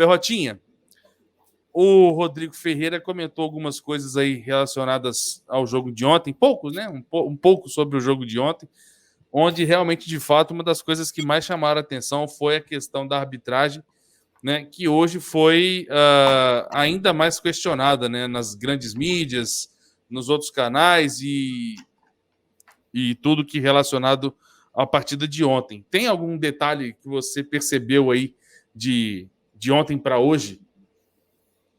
Perrotinha, o Rodrigo Ferreira comentou algumas coisas aí relacionadas ao jogo de ontem, poucos, né? Um pouco sobre o jogo de ontem, onde realmente, de fato, uma das coisas que mais chamaram a atenção foi a questão da arbitragem, né? Que hoje foi ainda mais questionada, né? Nas grandes mídias, nos outros canais e tudo que relacionado à partida de ontem. Tem algum detalhe que você percebeu aí de ontem para hoje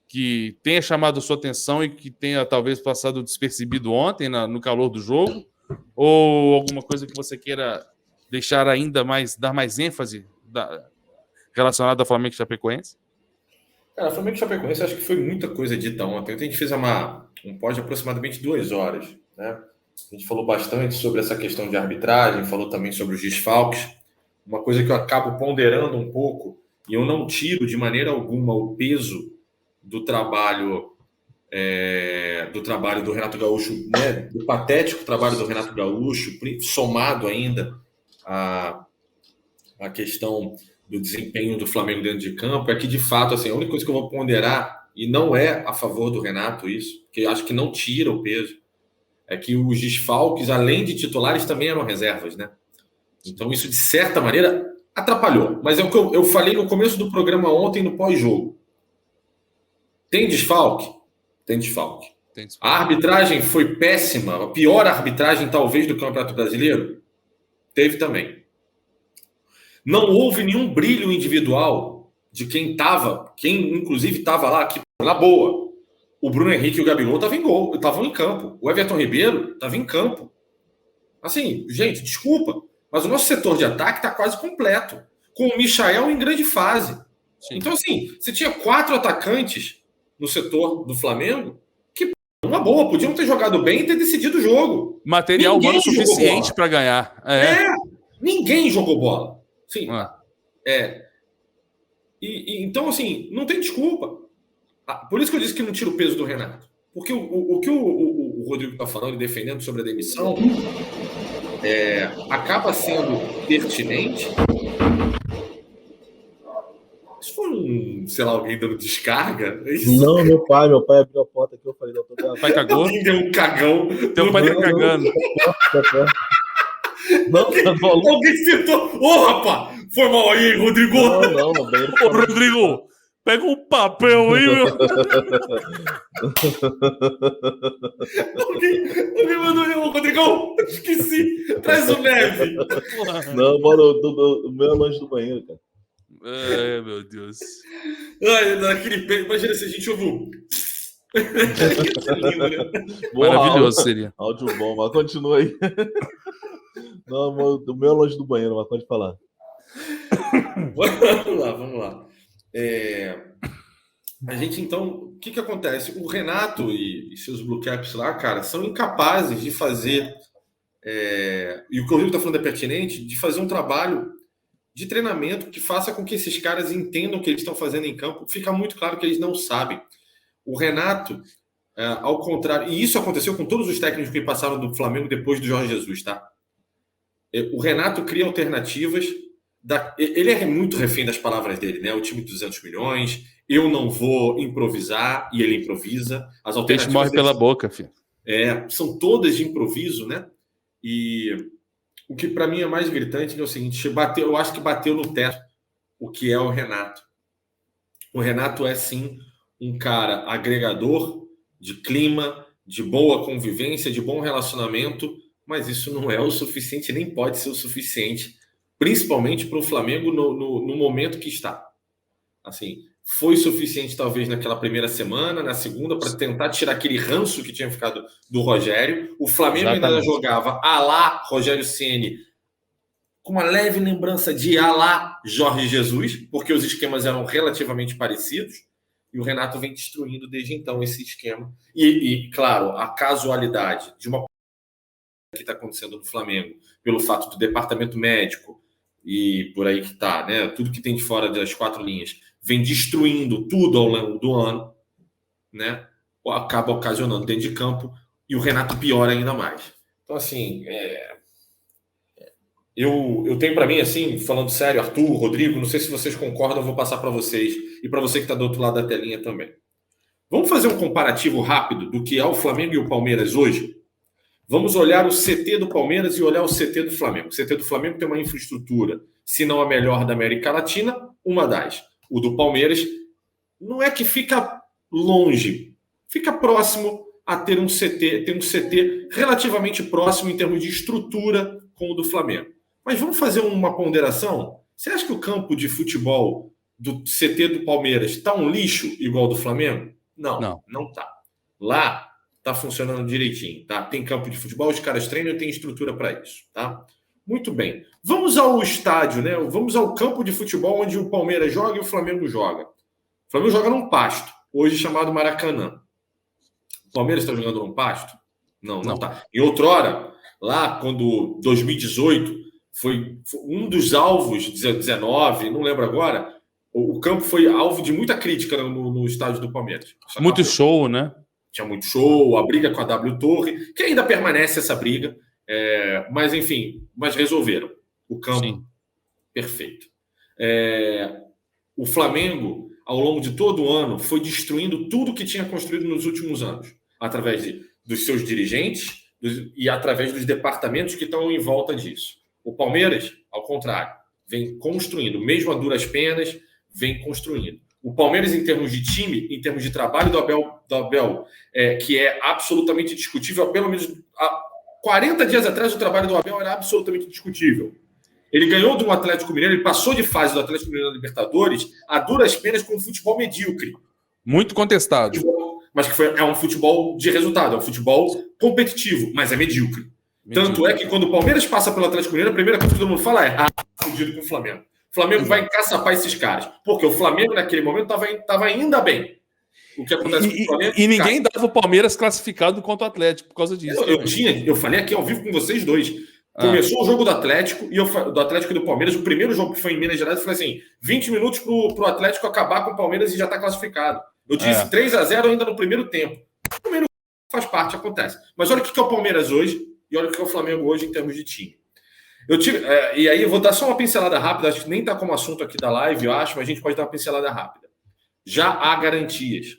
que tenha chamado a sua atenção e que tenha talvez passado despercebido ontem no calor do jogo? Ou alguma coisa que você queira deixar ainda mais, dar mais ênfase relacionada ao Flamengo e Chapecoense? Cara, Flamengo e Chapecoense, acho que foi muita coisa dita ontem. Ontem a gente fez um pod de aproximadamente 2 horas, né? A gente falou bastante sobre essa questão de arbitragem, falou também sobre os desfalques. Uma coisa que eu acabo ponderando um pouco, e eu não tiro de maneira alguma o peso do trabalho do Renato Gaúcho, né? Do patético trabalho do Renato Gaúcho, somado ainda a questão do desempenho do Flamengo dentro de campo, é que, de fato, assim, a única coisa que eu vou ponderar, e não é a favor do Renato isso, que eu acho que não tira o peso, é que os desfalques, além de titulares, também eram reservas, né? Então, isso, de certa maneira, atrapalhou. Mas é o que eu falei no começo do programa ontem, no pós-jogo. Tem desfalque? Tem desfalque. A arbitragem foi péssima, a pior arbitragem, talvez, do Campeonato Brasileiro? Teve também. Não houve nenhum brilho individual de quem inclusive estava lá, que, na boa. O Bruno Henrique e o Gabigol estavam em campo. O Everton Ribeiro estava em campo. Assim, gente, desculpa, mas o nosso setor de ataque está quase completo, com o Michael em grande fase. Sim. Então, assim, você tinha 4 atacantes no setor do Flamengo que, uma boa, podiam ter jogado bem e ter decidido o jogo. Material humano suficiente para ganhar. Ninguém jogou bola. Sim. Então, assim, não tem desculpa. Por isso que eu disse que não tira o peso do Renato. Porque o que o Rodrigo está falando e defendendo sobre a demissão acaba sendo pertinente. Isso foi alguém dando descarga? Não, meu pai abriu a porta aqui, eu falei, não, tô gravando. Pai cagou? Alguém deu um cagão. Teu pai tá cagando. Não, alguém sentou. Ô, rapaz! Foi mal aí, Rodrigo! Não, Ô, Rodrigo, pega um papel aí, meu. Alguém mandou eu, Rodrigão! Esqueci! Traz o neve! Não, mano, o meu é longe do banheiro, cara. Meu Deus. Imagina se a gente ouviu. Maravilhoso seria. Áudio bom, mas continua aí. Não, o meu é longe do banheiro, mas pode falar. Vamos lá. A gente, então, o que acontece? O Renato e seus Blue Caps lá, cara, são incapazes de fazer, e o que o Rodrigo está falando é pertinente, de fazer um trabalho de treinamento que faça com que esses caras entendam o que eles estão fazendo em campo. Fica muito claro que eles não sabem. O Renato, ao contrário, e isso aconteceu com todos os técnicos que passaram do Flamengo depois do Jorge Jesus, tá? O Renato cria alternativas. Ele é muito refém das palavras dele, né? O time de 200 milhões, eu não vou improvisar, e ele improvisa. As alternativas peixe morre pela boca, filho. São todas de improviso, né? E o que para mim é mais gritante é o seguinte: eu acho que bateu no teto o que é o Renato. O Renato é, sim, um cara agregador de clima, de boa convivência, de bom relacionamento, mas isso não é o suficiente, nem pode ser o suficiente, principalmente para o Flamengo no momento que está. Assim, foi suficiente talvez naquela primeira semana, na segunda, para tentar tirar aquele ranço que tinha ficado do Rogério. O Flamengo ainda jogava à la Rogério Ceni, com uma leve lembrança de à la Jorge Jesus, porque os esquemas eram relativamente parecidos, e o Renato vem destruindo desde então esse esquema. E claro, a casualidade de uma que está acontecendo no Flamengo, pelo fato do departamento médico e por aí que está, né? Tudo que tem de fora das 4 linhas vem destruindo tudo ao longo do ano, né? Acaba ocasionando dentro de campo, e o Renato piora ainda mais. Então, assim, eu tenho para mim, assim, falando sério, Arthur, Rodrigo, não sei se vocês concordam, eu vou passar para vocês e para você que está do outro lado da telinha também. Vamos fazer um comparativo rápido do que é o Flamengo e o Palmeiras hoje? Vamos olhar o CT do Palmeiras e olhar o CT do Flamengo. O CT do Flamengo tem uma infraestrutura, se não a melhor da América Latina, uma das. O do Palmeiras não é que fica longe, fica próximo a ter um CT relativamente próximo em termos de estrutura com o do Flamengo. Mas vamos fazer uma ponderação? Você acha que o campo de futebol do CT do Palmeiras está um lixo igual ao do Flamengo? Não está. Lá está funcionando direitinho, tá? Tem campo de futebol, os caras treinam e tem estrutura para isso, tá? Muito bem. Vamos ao estádio, né? Vamos ao campo de futebol onde o Palmeiras joga e o Flamengo joga. O Flamengo joga num pasto, hoje chamado Maracanã. O Palmeiras está jogando num pasto? Não está. Em outrora, lá quando 2018 foi um dos alvos, 19, não lembro agora, o campo foi alvo de muita crítica no estádio do Palmeiras. Muito show, né? Tinha muito show, a briga com a W Torre, que ainda permanece essa briga, mas enfim, mas resolveram. O campo, sim, perfeito. O Flamengo, ao longo de todo o ano, foi destruindo tudo que tinha construído nos últimos anos, através dos seus dirigentes e através dos departamentos que estão em volta disso. O Palmeiras, ao contrário, vem construindo, mesmo a duras penas, vem construindo. O Palmeiras, em termos de time, em termos de trabalho do Abel, que é absolutamente discutível, pelo menos há 40 dias atrás o trabalho do Abel era absolutamente discutível. Ele ganhou do Atlético Mineiro, ele passou de fase do Atlético Mineiro na Libertadores a duras penas com um futebol medíocre. Muito contestado. Mas que é um futebol de resultado, é um futebol competitivo, mas é medíocre. Tanto é que quando o Palmeiras passa pelo Atlético Mineiro, a primeira coisa que todo mundo fala é fudido com o Flamengo. O Flamengo vai encaçapar esses caras. Porque o Flamengo, naquele momento, estava ainda bem. O que acontece com o Flamengo... E ninguém dava o Palmeiras classificado contra o Atlético por causa disso. Eu falei aqui ao vivo com vocês dois. Começou o jogo do Atlético e do Palmeiras, o primeiro jogo que foi em Minas Gerais, eu falei assim, 20 minutos pro Atlético acabar com o Palmeiras e já está classificado. Eu disse 3-0 ainda no primeiro tempo. O primeiro faz parte, acontece. Mas olha o que é o Palmeiras hoje e olha o que é o Flamengo hoje em termos de time. E aí eu vou dar só uma pincelada rápida, acho que nem está como assunto aqui da live, eu acho, mas a gente pode dar uma pincelada rápida. Já há garantias.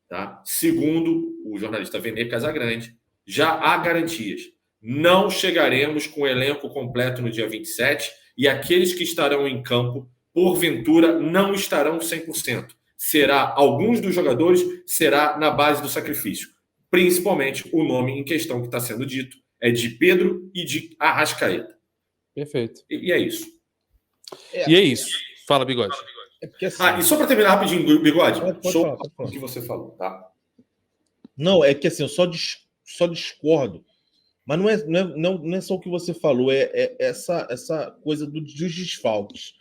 Tá? Segundo o jornalista Vene Casagrande, já há garantias. Não chegaremos com o elenco completo no dia 27 e aqueles que estarão em campo, porventura, não estarão 100%. Alguns dos jogadores será na base do sacrifício. Principalmente o nome em questão que está sendo dito é de Pedro e de Arrascaeta. Perfeito. E é isso. E é isso. Fala, Bigode. Assim, e só para terminar rapidinho, Bigode, sobre o que você falou, tá? Não, é que assim, eu só discordo. Mas não é só o que você falou, é essa coisa dos desfalques.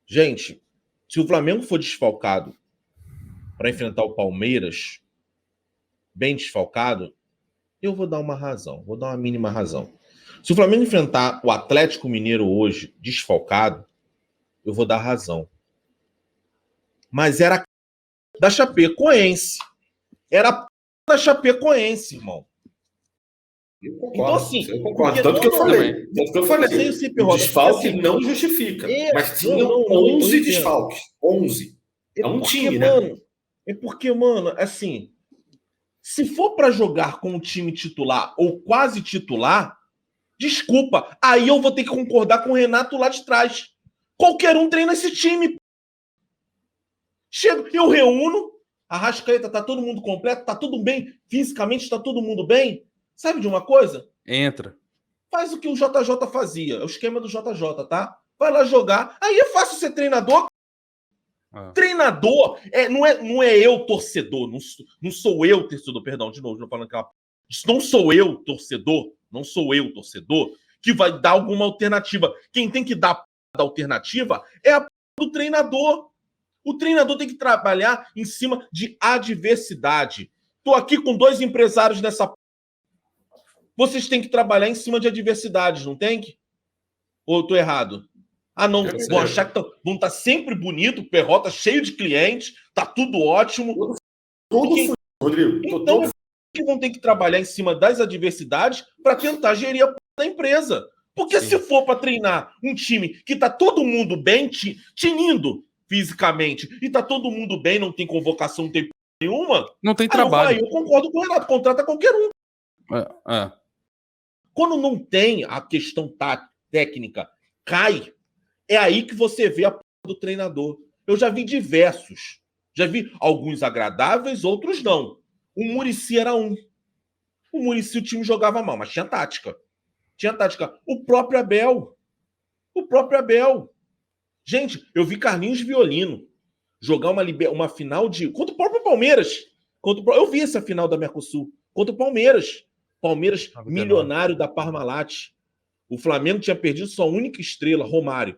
Gente, se o Flamengo for desfalcado para enfrentar o Palmeiras, bem desfalcado, eu vou dar uma mínima razão. Se o Flamengo enfrentar o Atlético Mineiro hoje desfalcado, eu vou dar razão. Mas era da Chapecoense. Era da Chapecoense, irmão. Eu concordo, então, assim, eu concordo. Tanto que eu falei. O desfalque não justifica. Mas tinha 11 desfalques. 11. É um time, né? Mano, assim, se for para jogar com o time titular ou quase titular, desculpa, aí eu vou ter que concordar com o Renato lá de trás. Qualquer um treina esse time. Chego, eu reúno, a Arrascaeta, tá todo mundo completo, tá tudo bem, fisicamente tá todo mundo bem. Sabe de uma coisa? Entra. Faz o que o JJ fazia, é o esquema do JJ, tá? Vai lá jogar, aí é fácil ser treinador. Treinador não é eu torcedor, não sou eu torcedor, perdão, de novo, não falando aquela. Não sou eu torcedor que vai dar alguma alternativa. Quem tem que dar a alternativa é a do treinador. O treinador tem que trabalhar em cima de adversidade. Tô aqui com 2 empresários nessa. Vocês têm que trabalhar em cima de adversidades, não tem que? Ou eu tô errado? Não, vão achar que vão estar sempre bonito, Perrota cheio de clientes, tá tudo ótimo. Rodrigo. Então, que vão ter que trabalhar em cima das adversidades para tentar gerir a da empresa. Porque Sim. se for para treinar um time que tá todo mundo bem, tinindo fisicamente, e tá todo mundo bem, não tem convocação, não tem nenhuma, não tem trabalho. Eu concordo com o Renato, contrata qualquer um. Quando não tem a questão técnica, cai, é aí que você vê a porra do treinador. Eu já vi diversos. Já vi alguns agradáveis, outros não. O Muricy era um. O Muricy, o time jogava mal, mas tinha tática. O próprio Abel. Gente, eu vi Carlinhos Violino jogar uma final contra o próprio Palmeiras. Eu vi essa final da Mercosul. Contra o Palmeiras. Palmeiras milionário da Parmalat. O Flamengo tinha perdido sua única estrela, Romário.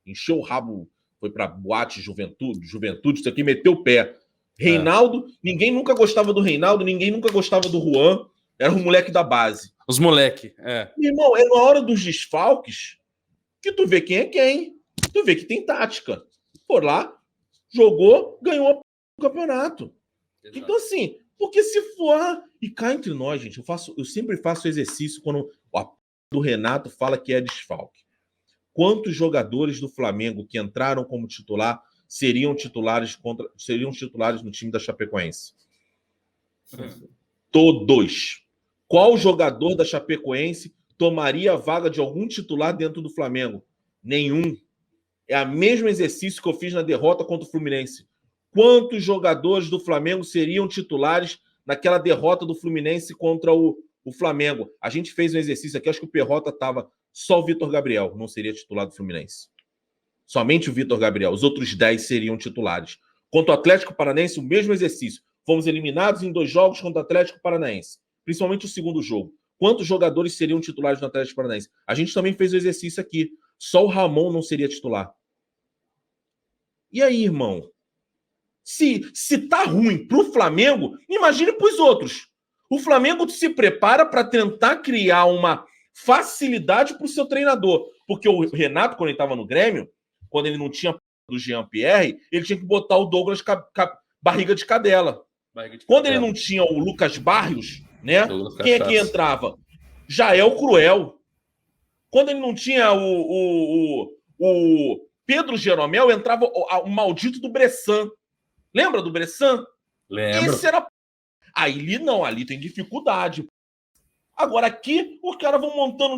Encheu o rabo, foi pra boate Juventude, isso aqui, meteu o pé. Reinaldo, ninguém nunca gostava do Reinaldo, ninguém nunca gostava do Juan. Era um moleque da base. Os moleque, Irmão, é na hora dos desfalques que tu vê quem é quem. Tu vê que tem tática. For lá, jogou, ganhou o campeonato. Exato. Então, assim, porque se for... E cá entre nós, gente, eu sempre faço exercício quando o Renato fala que é desfalque. Quantos jogadores do Flamengo que entraram como titular seriam titulares no time da Chapecoense? Todos. Qual jogador da Chapecoense tomaria a vaga de algum titular dentro do Flamengo? Nenhum. É o mesmo exercício que eu fiz na derrota contra o Fluminense. Quantos jogadores do Flamengo seriam titulares naquela derrota do Fluminense contra o Flamengo? A gente fez um exercício aqui, acho que o Perrota estava... Só o Vitor Gabriel não seria titular do Fluminense. Somente o Vitor Gabriel. Os outros 10 seriam titulares. Contra o Atlético Paranaense, o mesmo exercício. Fomos eliminados em 2 jogos contra o Atlético Paranaense. Principalmente o segundo jogo. Quantos jogadores seriam titulares no Atlético Paranaense? A gente também fez o exercício aqui. Só o Ramon não seria titular. E aí, irmão? Se tá ruim pro Flamengo, imagine pros outros. O Flamengo se prepara para tentar criar uma facilidade para o seu treinador. Porque o Renato, quando ele estava no Grêmio, quando ele não tinha do Jean-Pierre, ele tinha que botar o Douglas barriga de cadela. Quando ele não tinha o Lucas Barrios, né? Quem é que entrava? Jael Cruel. Quando ele não tinha o Pedro Jeromel, entrava o maldito do Bressan. Lembra do Bressan? Lembro. Esse era... Aí ali tem dificuldade. Agora aqui, os caras vão montando um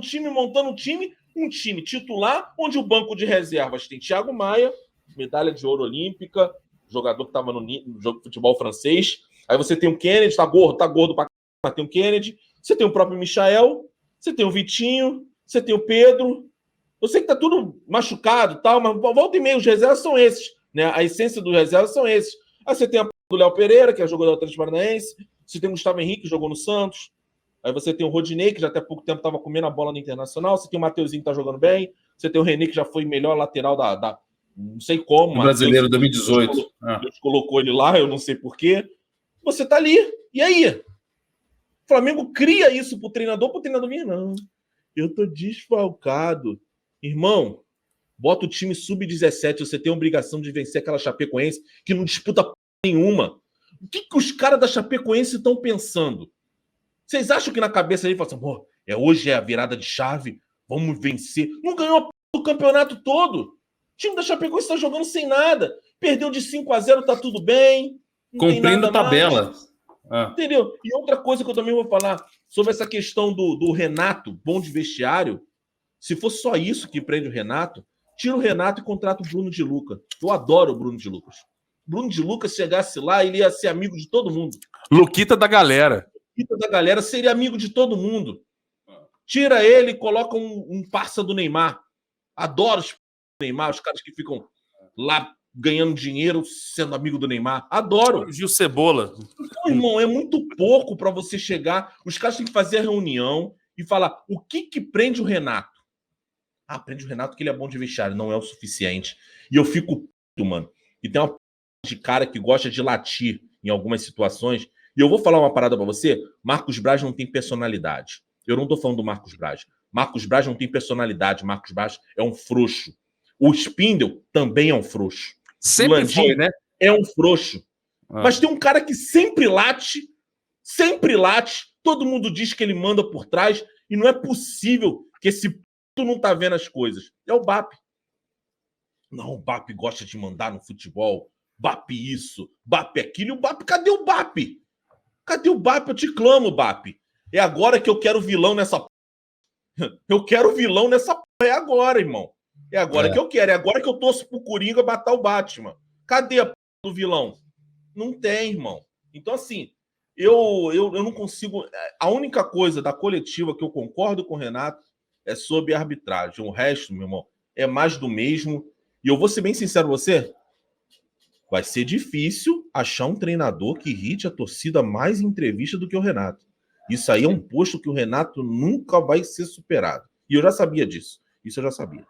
time titular, onde o banco de reservas tem Thiago Maia, medalha de ouro olímpica, jogador que estava no jogo de futebol francês. Aí você tem o Kennedy, tá gordo pra mas tem o Kennedy. Você tem o próprio Michael, você tem o Vitinho, você tem o Pedro. Eu sei que tá tudo machucado e tal, mas volta e meia, os reservas são esses, né? A essência dos reservas são esses. Aí você tem a do Léo Pereira, que é jogador do Atlético Paranaense. Você tem o Gustavo Henrique, que jogou no Santos. Aí você tem o Rodinei, que já até pouco tempo estava comendo a bola no Internacional. Você tem o Mateuzinho, que está jogando bem. Você tem o René, que já foi melhor lateral da não sei como. O brasileiro 2018. Deus colocou ele lá, eu não sei porquê. Você está ali. E aí? O Flamengo cria isso pro treinador vir, não. Eu tô desfalcado. Irmão, bota o time sub-17, você tem a obrigação de vencer aquela Chapecoense que não disputa p*** nenhuma. O que os caras da Chapecoense estão pensando? Vocês acham que na cabeça ele fala assim, pô, hoje é a virada de chave, vamos vencer. Não ganhou a p*** do campeonato todo. O time da Chapecoense está jogando sem nada. Perdeu de 5-0, tá tudo bem. Cumprindo tabela. Entendeu? E outra coisa que eu também vou falar sobre essa questão do Renato, bom de vestiário. Se fosse só isso que prende o Renato, tira o Renato e contrata o Bruno de Luca. Eu adoro o Bruno de Lucas. Bruno de Lucas chegasse lá, ele ia ser amigo de todo mundo. Luquita da galera. Luquita da galera seria amigo de todo mundo. Tira ele e coloca um parça do Neymar. Adoro os Neymar, os caras que ficam lá ganhando dinheiro sendo amigo do Neymar. Adoro. Gil Cebola. Então, irmão, é muito pouco para você chegar. Os caras têm que fazer a reunião e falar o que prende o Renato. Ah, prende o Renato que ele é bom de vestiário. Não é o suficiente. E eu fico puto, mano. E tem uma de cara que gosta de latir em algumas situações. E eu vou falar uma parada para você. Marcos Braz não tem personalidade. Eu não tô falando do Marcos Braz. Marcos Braz não tem personalidade. Marcos Braz é um frouxo. O Spindel também é um frouxo. Sempre Landim foi, né? É um frouxo. Mas tem um cara que sempre late. Todo mundo diz que ele manda por trás. E não é possível que esse p não tá vendo as coisas. É o BAP. Não, o BAP gosta de mandar no futebol. BAP isso, BAP aquilo. E o BAP, cadê o BAP? Cadê o BAP? Eu te clamo, BAP. É agora que eu quero vilão nessa p. Eu quero vilão nessa p. É agora, irmão. É agora que eu quero. É agora que eu torço pro Coringa matar o Batman. Cadê a p do vilão? Não tem, irmão. Então, assim, eu não consigo... A única coisa da coletiva que eu concordo com o Renato é sobre a arbitragem. O resto, meu irmão, é mais do mesmo. E eu vou ser bem sincero com você, vai ser difícil achar um treinador que irrite a torcida mais em entrevista do que o Renato. Isso aí é um posto que o Renato nunca vai ser superado. E eu já sabia disso. Isso eu já sabia.